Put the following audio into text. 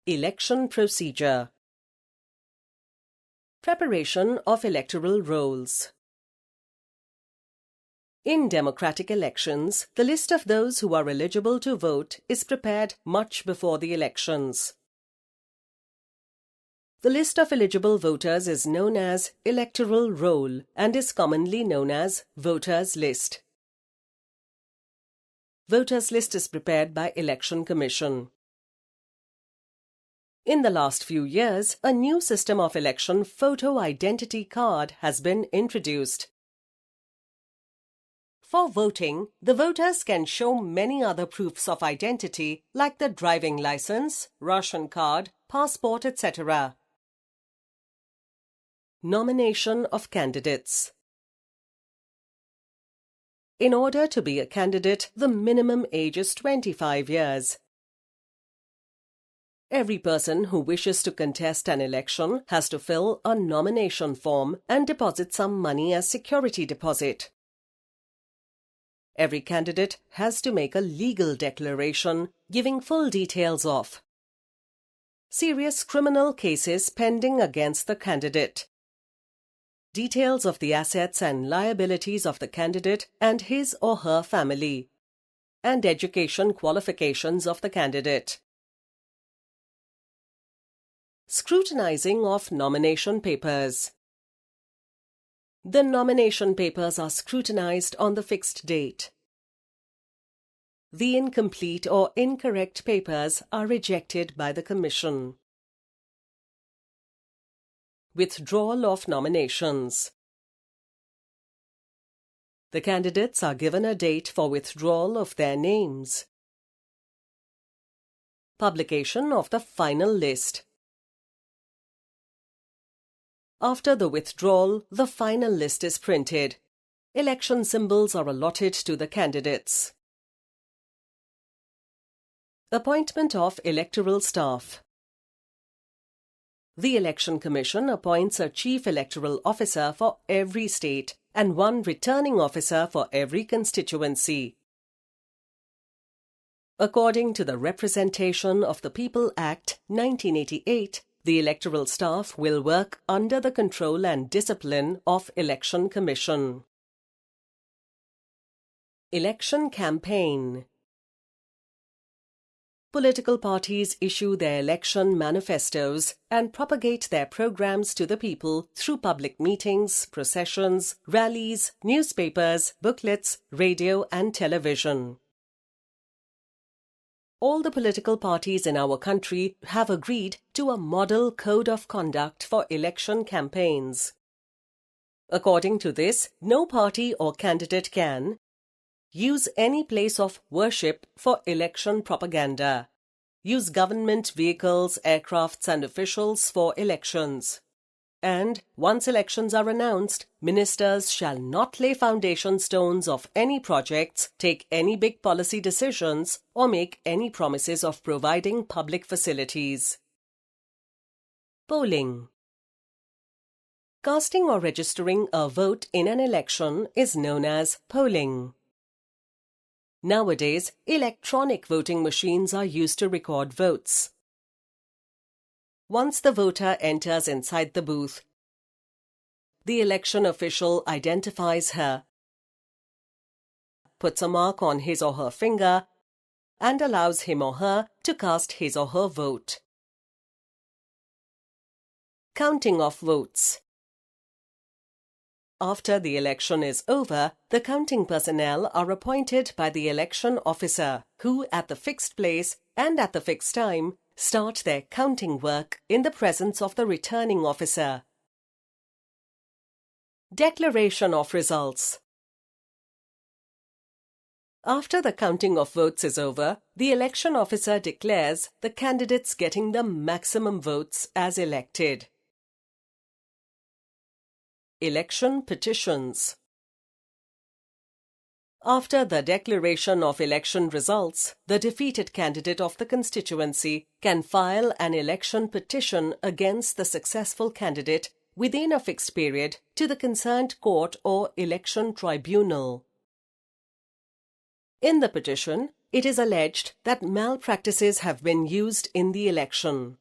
Election procedure. Preparation of electoral rolls. In democratic elections, the list of those who are eligible to vote is prepared much before the elections. The list of eligible voters is known as electoral roll and is commonly known as voters' list. Voters' list is prepared by Election Commission. In the last few years, a new system of election photo identity card has been introduced. For voting, the voters can show many other proofs of identity like the driving license, ration card, passport, etc. Nomination of candidates. In order to be a candidate, the minimum age is 25 years. Every person who wishes to contest an election has to fill a nomination form and deposit some money as security deposit. Every candidate has to make a legal declaration giving full details of serious criminal cases pending against the candidate, details of the assets and liabilities of the candidate and his or her family, and education qualifications of the candidate. Scrutinizing of nomination papers. The nomination papers are scrutinized on the fixed date. The incomplete or incorrect papers are rejected by the Commission. Withdrawal of nominations. The candidates are given a date for withdrawal of their names. Publication of the final list. After the withdrawal, the final list is printed. Election symbols are allotted to the candidates. Appointment of electoral staff. The Election Commission appoints a chief electoral officer for every state and one returning officer for every constituency. According to the Representation of the People Act 1988, the electoral staff will work under the control and discipline of Election Commission. Election campaign. Political parties issue their election manifestos and propagate their programs to the people through public meetings, processions, rallies, newspapers, booklets, radio and television. All the political parties in our country have agreed to a model code of conduct for election campaigns. According to this, no party or candidate can use any place of worship for election propaganda, use government vehicles, aircrafts and officials for elections, and, once elections are announced, ministers shall not lay foundation stones of any projects, take any big policy decisions, or make any promises of providing public facilities. Polling. Casting or registering a vote in an election is known as polling. Nowadays, electronic voting machines are used to record votes. Once the voter enters inside the booth, the election official identifies her, puts a mark on his or her finger, and allows him or her to cast his or her vote. Counting of votes. After the election is over, the counting personnel are appointed by the election officer, who at the fixed place and at the fixed time start their counting work in the presence of the returning officer. Declaration of results. After the counting of votes is over, the election officer declares the candidates getting the maximum votes as elected. Election petitions. After the declaration of election results, the defeated candidate of the constituency can file an election petition against the successful candidate within a fixed period to the concerned court or election tribunal. In the petition, It is alleged that malpractices have been used in the election.